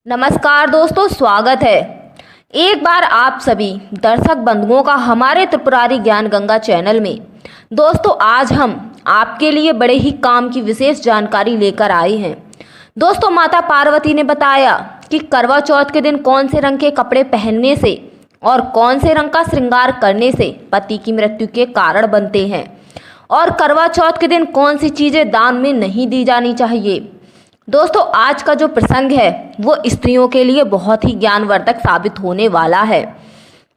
नमस्कार दोस्तों, स्वागत है एक बार आप सभी दर्शक बंधुओं का हमारे त्रिपुरारी ज्ञान गंगा चैनल में। दोस्तों, आज हम आपके लिए बड़े ही काम की विशेष जानकारी लेकर आए हैं। दोस्तों, माता पार्वती ने बताया कि करवा चौथ के दिन कौन से रंग के कपड़े पहनने से और कौन से रंग का श्रृंगार करने से पति की मृत्यु के कारण बनते हैं, और करवा चौथ के दिन कौन सी चीज़ें दान में नहीं दी जानी चाहिए। दोस्तों, आज का जो प्रसंग है वो स्त्रियों के लिए बहुत ही ज्ञानवर्धक साबित होने वाला है।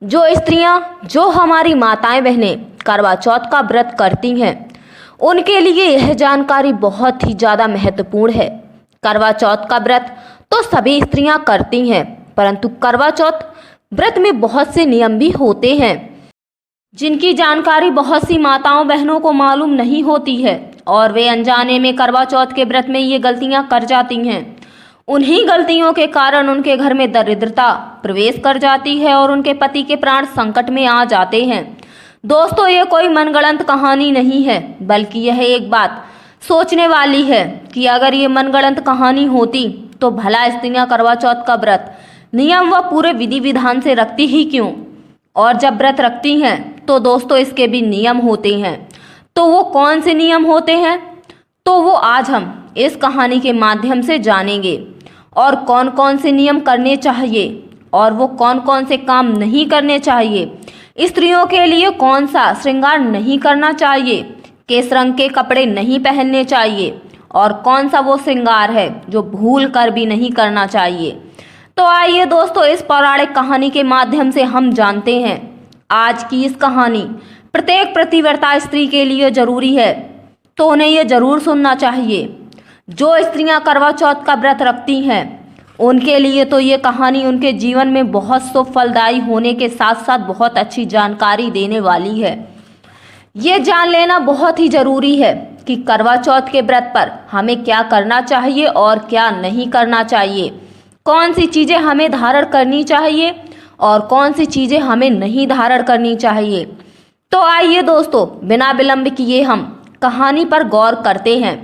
जो स्त्रियां, जो हमारी माताएं बहनें करवा चौथ का व्रत करती हैं, उनके लिए यह जानकारी बहुत ही ज़्यादा महत्वपूर्ण है। करवा चौथ का व्रत तो सभी स्त्रियां करती हैं, परंतु करवा चौथ व्रत में बहुत से नियम भी होते हैं जिनकी जानकारी बहुत सी माताओं बहनों को मालूम नहीं होती है, और वे अनजाने में करवा चौथ के व्रत में ये गलतियां कर जाती हैं। उन्हीं गलतियों के कारण उनके घर में दरिद्रता प्रवेश कर जाती है और उनके पति के प्राण संकट में आ जाते हैं। दोस्तों, ये कोई मनगढ़ंत कहानी नहीं है, बल्कि यह एक बात सोचने वाली है कि अगर ये मनगढ़ंत कहानी होती तो भला स्त्रियां करवा चौथ का व्रत नियम व पूरे विधि विधान से रखती ही क्यों। और जब व्रत रखती हैं तो दोस्तों इसके भी नियम होते हैं। तो वो कौन से नियम होते हैं, तो वो आज हम इस कहानी के माध्यम से जानेंगे। और कौन कौन से नियम करने चाहिए और वो कौन कौन से काम नहीं करने चाहिए। स्त्रियों के लिए कौन सा श्रृंगार नहीं करना चाहिए, किस रंग के कपड़े नहीं पहनने चाहिए, और कौन सा वो श्रृंगार है जो भूल कर भी नहीं करना चाहिए। तो आइए दोस्तों, इस पौराणिक कहानी के माध्यम से हम जानते हैं। आज की इस कहानी प्रत्येक पतिव्रता स्त्री के लिए जरूरी है, तो उन्हें यह जरूर सुनना चाहिए। जो स्त्रियां करवा चौथ का व्रत रखती हैं उनके लिए तो ये कहानी उनके जीवन में बहुत शुभ फलदायी होने के साथ साथ बहुत अच्छी जानकारी देने वाली है। ये जान लेना बहुत ही जरूरी है कि करवा चौथ के व्रत पर हमें क्या करना चाहिए और क्या नहीं करना चाहिए, कौन सी चीज़ें हमें धारण करनी चाहिए और कौन सी चीज़ें हमें नहीं धारण करनी चाहिए। तो आइए दोस्तों, बिना विलंब किए हम कहानी पर गौर करते हैं।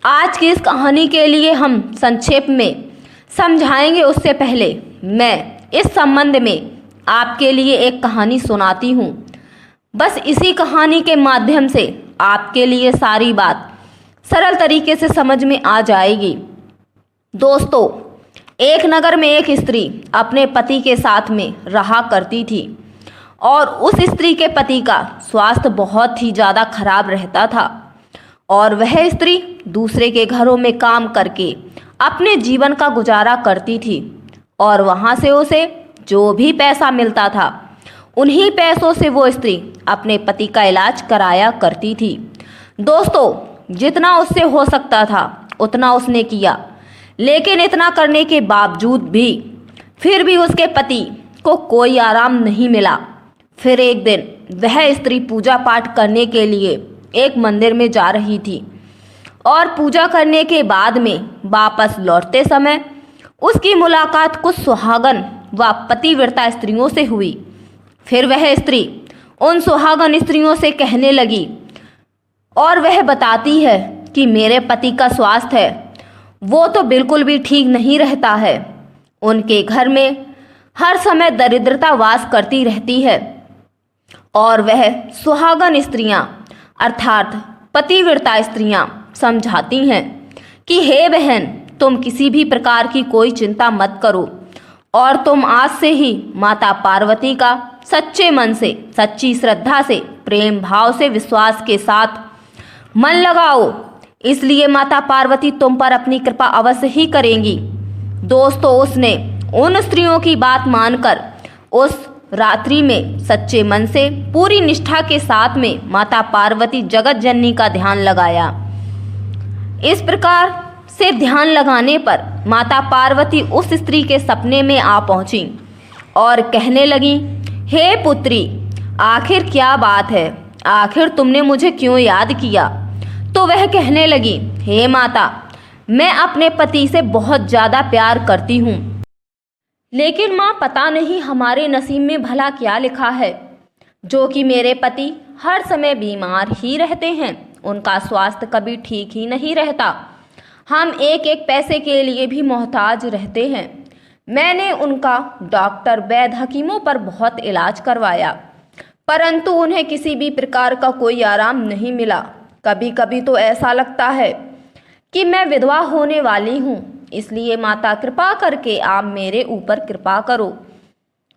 आज की इस कहानी के लिए हम संक्षेप में समझाएंगे, उससे पहले मैं इस संबंध में आपके लिए एक कहानी सुनाती हूँ। बस इसी कहानी के माध्यम से आपके लिए सारी बात सरल तरीके से समझ में आ जाएगी। दोस्तों, एक नगर में एक स्त्री अपने पति के साथ में रहा करती थी, और उस स्त्री के पति का स्वास्थ्य बहुत ही ज़्यादा खराब रहता था, और वह स्त्री दूसरे के घरों में काम करके अपने जीवन का गुजारा करती थी, और वहाँ से उसे जो भी पैसा मिलता था उन्हीं पैसों से वो स्त्री अपने पति का इलाज कराया करती थी। दोस्तों, जितना उससे हो सकता था उतना उसने किया, लेकिन इतना करने के बावजूद भी फिर भी उसके पति को कोई आराम नहीं मिला। फिर एक दिन वह स्त्री पूजा पाठ करने के लिए एक मंदिर में जा रही थी, और पूजा करने के बाद में वापस लौटते समय उसकी मुलाकात कुछ सुहागन व पतिव्रता स्त्रियों से हुई। फिर वह स्त्री उन सुहागन स्त्रियों से कहने लगी, और वह बताती है कि मेरे पति का स्वास्थ्य है वो तो बिल्कुल भी ठीक नहीं रहता है। उनके घर में हर समय दरिद्रता वास करती रहती है, और वह सुहागन स्त्रियां अर्थात पतिव्रता स्त्रियां समझाती हैं कि हे बहन, तुम किसी भी प्रकार की कोई चिंता मत करो, और तुम आज से ही माता पार्वती का सच्चे मन से, सच्ची श्रद्धा से, प्रेम भाव से, विश्वास के साथ मन लगाओ, इसलिए माता पार्वती तुम पर अपनी कृपा अवश्य ही करेंगी। दोस्तों, उसने उन स्त्रियों की बात मानकर उस रात्रि में सच्चे मन से, पूरी निष्ठा के साथ में माता पार्वती जगत जननी का ध्यान लगाया। इस प्रकार से ध्यान लगाने पर माता पार्वती उस स्त्री के सपने में आ पहुंची और कहने लगी, हे पुत्री, आखिर क्या बात है, आखिर तुमने मुझे क्यों याद किया। तो वह कहने लगी, हे माता, मैं अपने पति से बहुत ज़्यादा प्यार करती हूँ, लेकिन माँ पता नहीं हमारे नसीब में भला क्या लिखा है, जो कि मेरे पति हर समय बीमार ही रहते हैं, उनका स्वास्थ्य कभी ठीक ही नहीं रहता। हम एक एक पैसे के लिए भी मोहताज रहते हैं। मैंने उनका डॉक्टर वैद्य हकीमों पर बहुत इलाज करवाया, परंतु उन्हें किसी भी प्रकार का कोई आराम नहीं मिला। कभी कभी तो ऐसा लगता है कि मैं विधवा होने वाली हूँ। इसलिए माता, कृपा करके आप मेरे ऊपर कृपा करो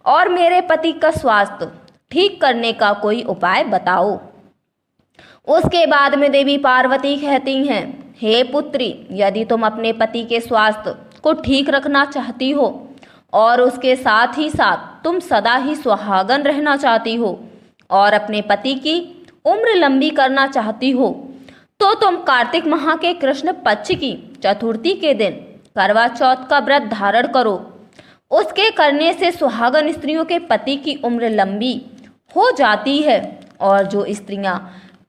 और मेरे पति का स्वास्थ्य ठीक करने का कोई उपाय बताओ। उसके बाद में देवी पार्वती कहती हैं, हे पुत्री, यदि तुम अपने पति के स्वास्थ्य को ठीक रखना चाहती हो और उसके साथ ही साथ तुम सदा ही सुहागन रहना चाहती हो और अपने पति की उम्र लंबी करना चाहती हो, तो तुम कार्तिक माह के कृष्ण पक्ष की चतुर्थी के दिन करवा चौथ का व्रत धारण करो। उसके करने से सुहागन स्त्रियों के पति की उम्र लंबी हो जाती है और जो स्त्रियां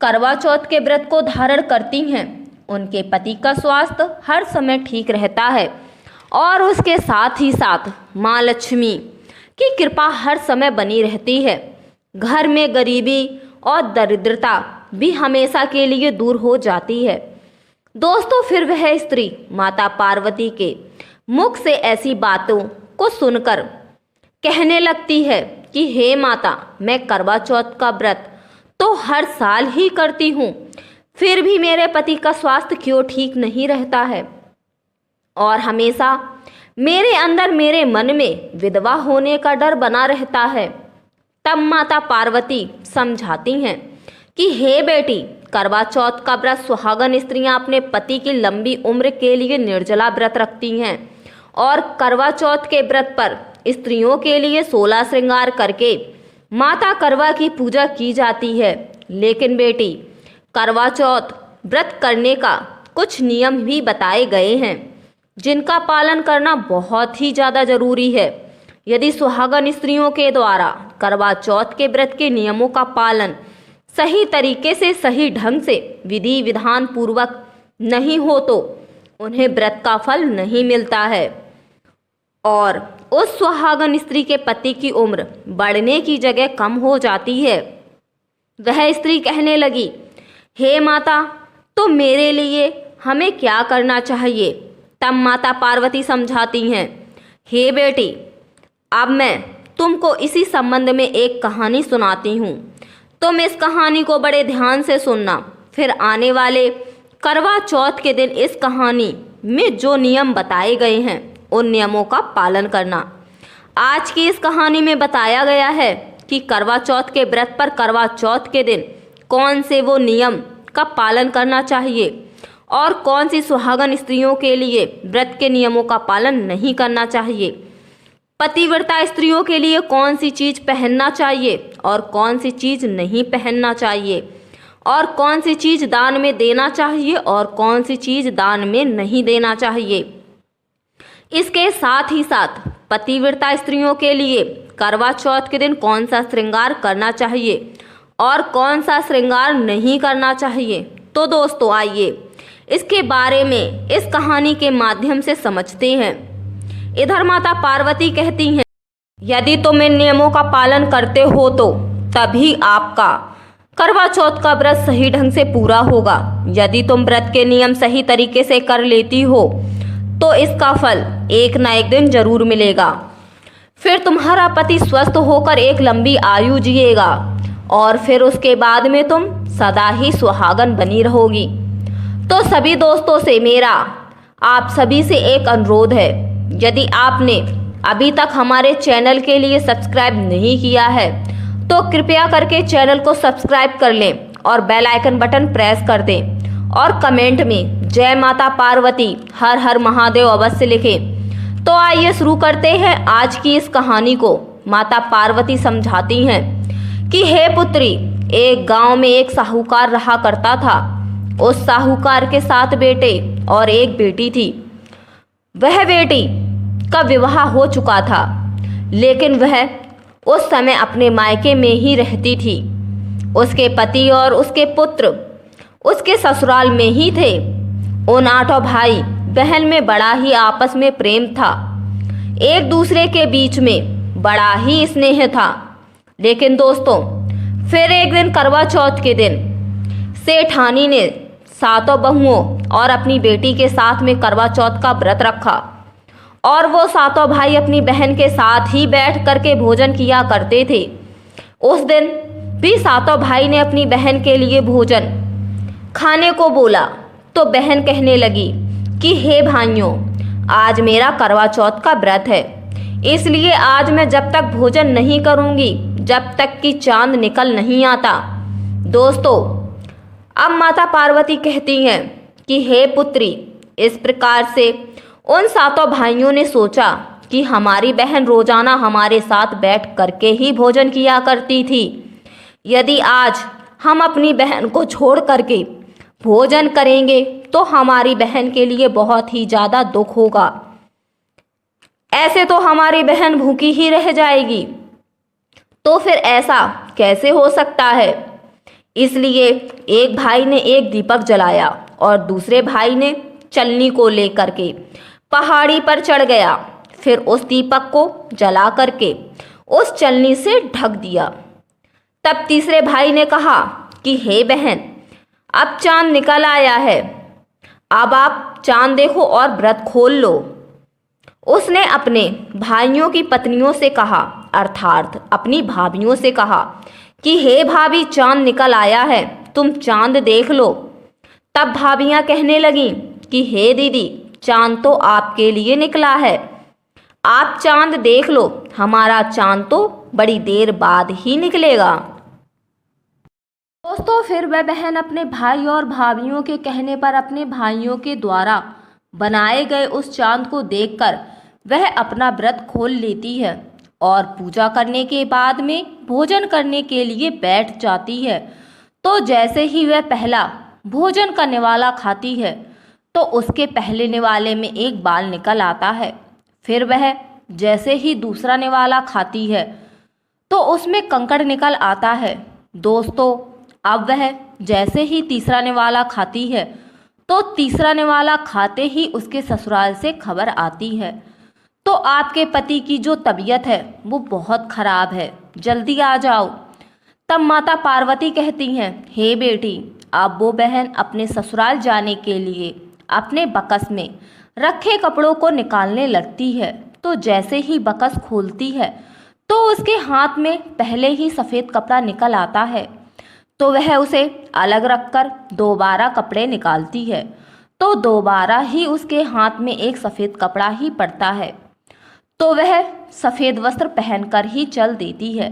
करवा चौथ के व्रत को धारण करती हैं उनके पति का स्वास्थ्य हर समय ठीक रहता है और उसके साथ ही साथ माँ लक्ष्मी की कृपा हर समय बनी रहती है। घर में गरीबी और दरिद्रता भी हमेशा के लिए दूर हो जाती है। दोस्तों, फिर वह स्त्री माता पार्वती के मुख से ऐसी बातों को सुनकर कहने लगती है कि हे माता, मैं करवा चौथ का व्रत तो हर साल ही करती हूँ, फिर भी मेरे पति का स्वास्थ्य क्यों ठीक नहीं रहता है और हमेशा मेरे अंदर मेरे मन में विधवा होने का डर बना रहता है। तब माता पार्वती समझाती हैं कि हे बेटी, करवा चौथ का व्रत सुहागन स्त्रियां अपने पति की लंबी उम्र के लिए निर्जला व्रत रखती हैं और करवा चौथ के व्रत पर स्त्रियों के लिए 16 श्रृंगार करके माता करवा की पूजा की जाती है। लेकिन बेटी, करवा चौथ व्रत करने का कुछ नियम भी बताए गए हैं जिनका पालन करना बहुत ही ज़्यादा जरूरी है। यदि सुहागन स्त्रियों के द्वारा करवा चौथ के व्रत के नियमों का पालन सही तरीके से, सही ढंग से, विधि विधान पूर्वक नहीं हो तो उन्हें व्रत का फल नहीं मिलता है और उस सुहागन स्त्री के पति की उम्र बढ़ने की जगह कम हो जाती है। वह स्त्री कहने लगी, हे माता, तो मेरे लिए हमें क्या करना चाहिए? तब माता पार्वती समझाती हैं, हे बेटी, अब मैं तुमको इसी संबंध में एक कहानी सुनाती हूँ। तुम इस कहानी को बड़े ध्यान से सुनना, फिर आने वाले करवा चौथ के दिन इस कहानी में जो नियम बताए गए हैं उन नियमों का पालन करना। आज की इस कहानी में बताया गया है कि करवा चौथ के व्रत पर करवा चौथ के दिन कौन से वो नियम का पालन करना चाहिए और कौन सी सुहागन स्त्रियों के लिए व्रत के नियमों का पालन नहीं करना चाहिए। पतिव्रता स्त्रियों के लिए कौन सी चीज़ पहनना चाहिए और कौन सी चीज़ नहीं पहनना चाहिए और कौन सी चीज़ दान में देना चाहिए और कौन सी चीज़ दान में नहीं देना चाहिए। इसके साथ ही साथ पतिव्रता स्त्रियों के लिए करवा चौथ के दिन कौन सा श्रृंगार करना चाहिए और कौन सा श्रृंगार नहीं करना चाहिए। तो दोस्तों, आइए इसके बारे में इस कहानी के माध्यम से समझते हैं। इधर माता पार्वती कहती हैं, यदि तुम इन नियमों का पालन करते हो तो तभी आपका करवा चौथ का व्रत सही ढंग से पूरा होगा। यदि तुम व्रत के नियम सही तरीके से कर लेती हो तो इसका फल एक ना एक दिन जरूर मिलेगा। फिर तुम्हारा पति स्वस्थ होकर एक लंबी आयु जिएगा और फिर उसके बाद में तुम सदा ही सुहागन बनी रहोगी। तो सभी दोस्तों से मेरा आप सभी से एक अनुरोध है, यदि आपने अभी तक हमारे चैनल के लिए सब्सक्राइब नहीं किया है तो कृपया करके चैनल को सब्सक्राइब कर लें और बेल आइकन बटन प्रेस कर दें और कमेंट में जय माता पार्वती हर हर महादेव अवश्य लिखें। तो आइए शुरू करते हैं आज की इस कहानी को। माता पार्वती समझाती हैं कि हे पुत्री, एक गांव में एक साहूकार रहा करता था। उस साहूकार के 7 बेटे और एक बेटी थी। वह बेटी का विवाह हो चुका था, लेकिन वह उस समय अपने मायके में ही रहती थी। उसके पति और उसके पुत्र उसके ससुराल में ही थे। उन 8 भाई बहन में बड़ा ही आपस में प्रेम था, एक दूसरे के बीच में बड़ा ही स्नेह था। लेकिन दोस्तों, फिर एक दिन करवा चौथ के दिन सेठानी ने 7 बहुओं और अपनी बेटी के साथ में करवा चौथ का व्रत रखा और वो सातों भाई अपनी बहन के साथ ही बैठ करके भोजन किया करते थे। उस दिन भी सातों भाई ने अपनी बहन के लिए भोजन खाने को बोला तो बहन कहने लगी कि हे भाइयों, आज मेरा करवा चौथ का व्रत है, इसलिए आज मैं जब तक भोजन नहीं करूंगी जब तक कि चांद निकल नहीं आता। दोस्तों, अब माता पार्वती कहती हैं कि हे पुत्री, इस प्रकार से उन सातों भाइयों ने सोचा कि हमारी बहन रोजाना हमारे साथ बैठ करके ही भोजन किया करती थी। यदि आज हम अपनी बहन को छोड़ करके भोजन करेंगे तो हमारी बहन के लिए बहुत ही ज़्यादा दुख होगा। ऐसे तो हमारी बहन भूखी ही रह जाएगी। तो फिर ऐसा कैसे हो सकता है? इसलिए एक भाई ने एक दीपक जलाया और दूसरे भाई ने चलनी को लेकर के पहाड़ी पर चढ़ गया। फिर उस दीपक को जला करके उस चलनी से ढक दिया। तब तीसरे भाई ने कहा कि हे बहन, अब चांद निकल आया है, अब आप चांद देखो और व्रत खोल लो। उसने अपने भाइयों की पत्नियों से कहा, अर्थात अपनी भाभियों से कहा कि हे भाभी, चांद निकल आया है, तुम चांद देख लो। तब भाभियां कहने लगीं कि हे दीदी, चांद तो आपके लिए निकला है, आप चांद देख लो, हमारा चांद तो बड़ी देर बाद ही निकलेगा। दोस्तों, फिर वह बहन अपने भाई और भाभियों के कहने पर अपने भाइयों के द्वारा बनाए गए उस चांद को देखकर वह अपना व्रत खोल लेती है और पूजा करने के बाद में भोजन करने के लिए बैठ जाती है। तो जैसे ही वह पहला भोजन का निवाला खाती है तो उसके पहले निवाले में एक बाल निकल आता है। फिर वह जैसे ही दूसरा निवाला खाती है तो उसमें कंकड़ निकल आता है। दोस्तों, अब वह जैसे ही तीसरा निवाला खाती है तो तीसरा निवाला खाते ही उसके ससुराल से खबर आती है, तो आपके पति की जो तबीयत है वो बहुत खराब है, जल्दी आ जाओ। तब माता पार्वती कहती हैं, हे बेटी, अब वो बहन अपने ससुराल जाने के लिए अपने बकस में रखे कपड़ों को निकालने लगती है। तो जैसे ही बकस खोलती है तो उसके हाथ में पहले ही सफ़ेद कपड़ा निकल आता है। तो वह उसे अलग रखकर दोबारा कपड़े निकालती है तो दोबारा ही उसके हाथ में एक सफ़ेद कपड़ा ही पड़ता है। तो वह सफ़ेद वस्त्र पहनकर ही चल देती है।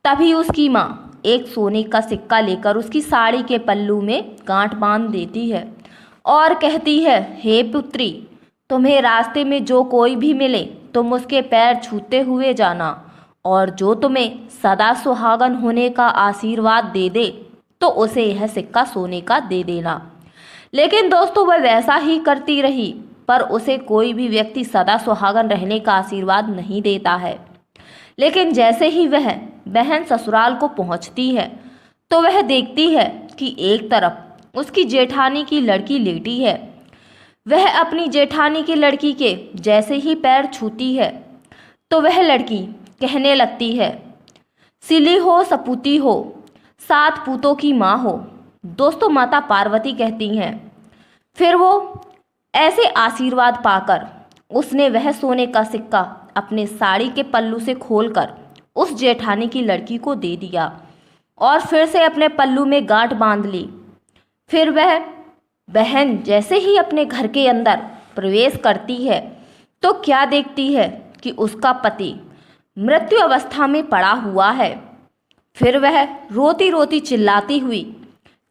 तभी उसकी माँ एक सोने का सिक्का लेकर उसकी साड़ी के पल्लू में गांठ बांध देती है और कहती है, हे पुत्री, तुम्हें रास्ते में जो कोई भी मिले तुम उसके पैर छूते हुए जाना, और जो तुम्हें सदा सुहागन होने का आशीर्वाद दे दे तो उसे यह सिक्का सोने का दे देना। लेकिन दोस्तों, वह वैसा ही करती रही, पर उसे कोई भी व्यक्ति सदा सुहागन रहने का आशीर्वाद नहीं देता है। लेकिन जैसे ही वह बहन ससुराल को पहुंचती है तो वह देखती है कि एक तरफ उसकी जेठानी की लड़की लेटी है। वह अपनी जेठानी की लड़की के जैसे ही पैर छूती है तो वह लड़की कहने लगती है, सिली हो सपूती हो, 7 पूतों की माँ हो। दोस्तों, माता पार्वती कहती हैं, फिर वो ऐसे आशीर्वाद पाकर उसने वह सोने का सिक्का अपने साड़ी के पल्लू से खोलकर उस जेठानी की लड़की को दे दिया और फिर से अपने पल्लू में गांठ बांध ली। फिर वह बहन जैसे ही अपने घर के अंदर प्रवेश करती है तो क्या देखती है कि उसका पति मृत्यु अवस्था में पड़ा हुआ है। फिर वह रोती रोती चिल्लाती हुई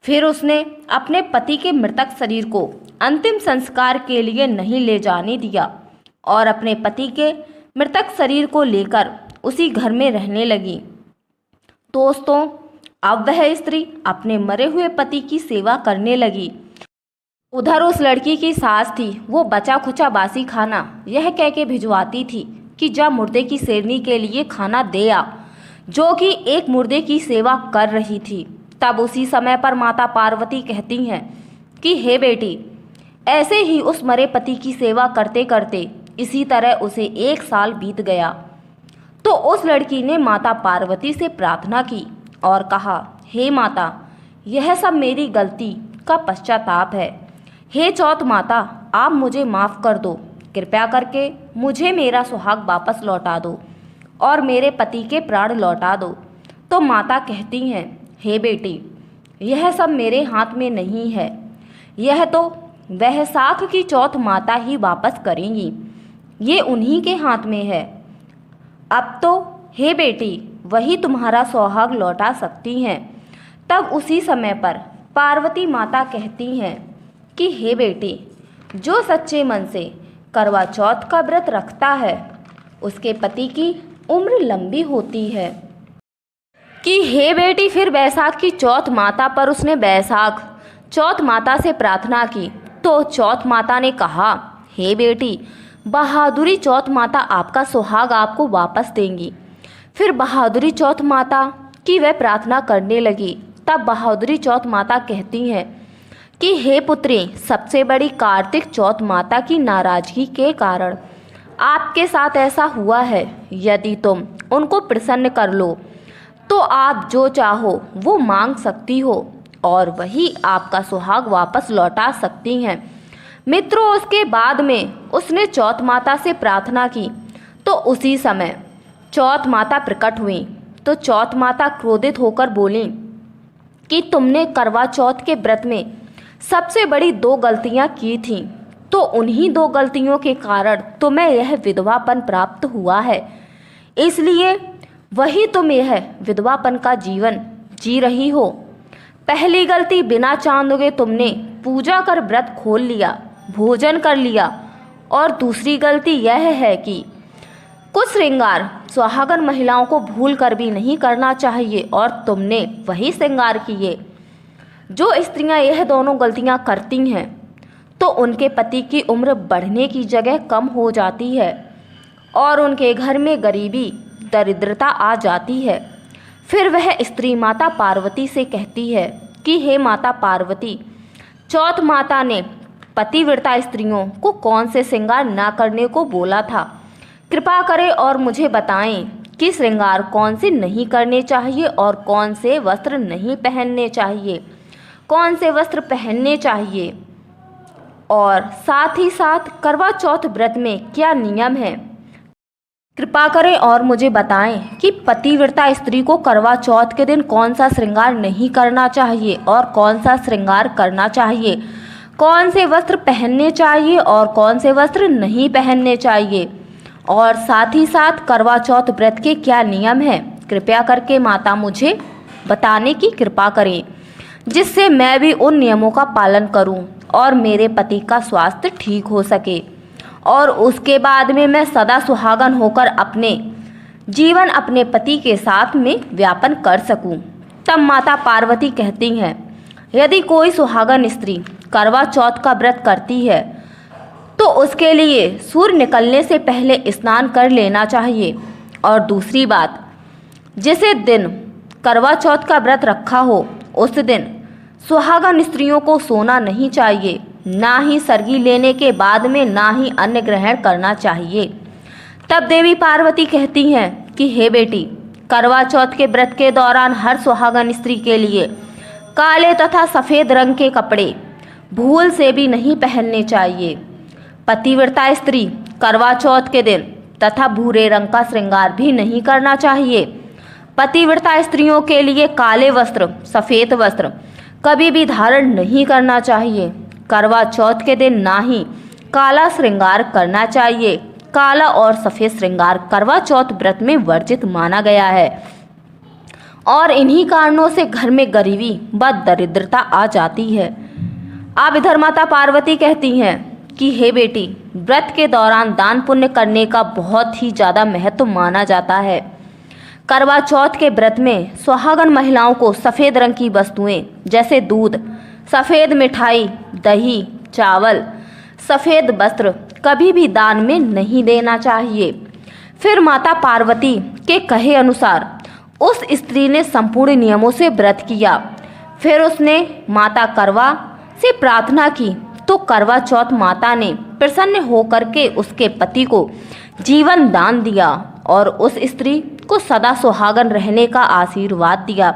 फिर उसने अपने पति के मृतक शरीर को अंतिम संस्कार के लिए नहीं ले जाने दिया और अपने पति के मृतक शरीर को लेकर उसी घर में रहने लगी। दोस्तों, अब वह स्त्री अपने मरे हुए पति की सेवा करने लगी। उधर उस लड़की की सास थी, वो बचा खुचा बासी खाना यह कह के भिजवाती थी कि जा मुर्दे की शेरनी के लिए खाना दे आ, जो कि एक मुर्दे की सेवा कर रही थी। तब उसी समय पर माता पार्वती कहती हैं कि हे बेटी, ऐसे ही उस मरे पति की सेवा करते करते इसी तरह उसे 1 साल बीत गया। तो उस लड़की ने माता पार्वती से प्रार्थना की और कहा, हे माता, यह सब मेरी गलती का पश्चाताप है। हे चौथ माता, आप मुझे माफ़ कर दो कृपया करके मुझे मेरा सुहाग वापस लौटा दो और मेरे पति के प्राण लौटा दो। तो माता कहती हैं, हे बेटी, यह सब मेरे हाथ में नहीं है, यह तो वैशाख की चौथ माता ही वापस करेंगी, ये उन्हीं के हाथ में है। अब तो हे बेटी, वही तुम्हारा सुहाग लौटा सकती हैं। तब उसी समय पर पार्वती माता कहती हैं कि हे बेटी, जो सच्चे मन से करवा चौथ का व्रत रखता है उसके पति की उम्र लंबी होती है। कि हे बेटी, फिर वैशाख की चौथ माता पर उसने वैशाख चौथ माता से प्रार्थना की तो चौथ माता ने कहा, हे बेटी, बहादुरी चौथ माता आपका सुहाग आपको वापस देंगी। फिर बहादुरी चौथ माता की वह प्रार्थना करने लगी। तब बहादुरी चौथ माता कहती हैं कि हे पुत्री, सबसे बड़ी कार्तिक चौथ माता की नाराजगी के कारण आपके साथ ऐसा हुआ है। यदि तुम उनको प्रसन्न कर लो तो आप जो चाहो वो मांग सकती हो और वही आपका सुहाग वापस लौटा सकती हैं। मित्रों, उसके बाद में उसने चौथ माता से प्रार्थना की तो उसी समय चौथ माता प्रकट हुई। तो चौथ माता क्रोधित होकर बोली कि तुमने करवा चौथ के व्रत में सबसे बड़ी 2 गलतियां की थीं, तो उन्हीं 2 गलतियों के कारण तुम्हें यह विधवापन प्राप्त हुआ है। इसलिए वही तुम यह विधवापन का जीवन जी रही हो। पहली गलती, बिना चांद उगे तुमने पूजा कर व्रत खोल लिया, भोजन कर लिया। और दूसरी गलती यह है कि कुछ श्रृंगार सुहागन महिलाओं को भूल कर भी नहीं करना चाहिए और तुमने वही श्रृंगार किए। जो स्त्रियां यह दोनों गलतियां करती हैं तो उनके पति की उम्र बढ़ने की जगह कम हो जाती है और उनके घर में गरीबी दरिद्रता आ जाती है। फिर वह स्त्री माता पार्वती से कहती है कि हे माता पार्वती, चौथ माता ने पतिव्रता स्त्रियों को कौन से श्रृंगार ना करने को बोला था। कृपा करें और मुझे बताएं कि श्रृंगार कौन से नहीं करने चाहिए और कौन से वस्त्र नहीं पहनने चाहिए, कौन से वस्त्र पहनने चाहिए, और साथ ही साथ करवा चौथ व्रत में क्या नियम है। कृपा करें और मुझे बताएं कि पतिव्रता स्त्री को करवा चौथ के दिन कौन सा श्रृंगार नहीं करना चाहिए और कौन सा श्रृंगार करना चाहिए, कौन से वस्त्र पहनने चाहिए और कौन से वस्त्र नहीं पहनने चाहिए, और साथ ही साथ करवा चौथ व्रत के क्या नियम हैं। कृपया करके माता मुझे बताने की कृपा करें, जिससे मैं भी उन नियमों का पालन करूं और मेरे पति का स्वास्थ्य ठीक हो सके और उसके बाद में मैं सदा सुहागन होकर अपने जीवन अपने पति के साथ में व्यापन कर सकूं। तब माता पार्वती कहती हैं, यदि कोई सुहागन स्त्री करवा चौथ का व्रत करती है तो उसके लिए सूर्य निकलने से पहले स्नान कर लेना चाहिए। और दूसरी बात, जिसे दिन करवा चौथ का व्रत रखा हो उस दिन सुहागन स्त्रियों को सोना नहीं चाहिए, ना ही सरगी लेने के बाद में ना ही अन्न ग्रहण करना चाहिए। तब देवी पार्वती कहती हैं कि हे बेटी, करवा चौथ के व्रत के दौरान हर सुहागन स्त्री के लिए काले तथा सफ़ेद रंग के कपड़े भूल से भी नहीं पहनने चाहिए। पतिव्रता स्त्री करवा चौथ के दिन तथा भूरे रंग का श्रृंगार भी नहीं करना चाहिए। पतिव्रता स्त्रियों के लिए काले वस्त्र, सफ़ेद वस्त्र कभी भी धारण नहीं करना चाहिए। करवा चौथ के दिन ना ही काला श्रृंगार करना चाहिए। काला और सफ़ेद श्रृंगार करवा चौथ व्रत में वर्जित माना गया है और इन्हीं कारणों से घर में गरीबी व दरिद्रता आ जाती है। अब इधर माता पार्वती कहती हैं कि हे बेटी, व्रत के दौरान दान पुण्य करने का बहुत ही ज़्यादा महत्व माना जाता है। करवा चौथ के व्रत में सुहागन महिलाओं को सफ़ेद रंग की वस्तुएं जैसे दूध, सफ़ेद मिठाई, दही, चावल, सफ़ेद वस्त्र कभी भी दान में नहीं देना चाहिए। फिर माता पार्वती के कहे अनुसार उस स्त्री ने संपूर्ण नियमों से व्रत किया। फिर उसने माता करवा से प्रार्थना की तो करवा चौथ माता ने प्रसन्न होकर के उसके पति को जीवन दान दिया और उस स्त्री को सदा सुहागन रहने का आशीर्वाद दिया।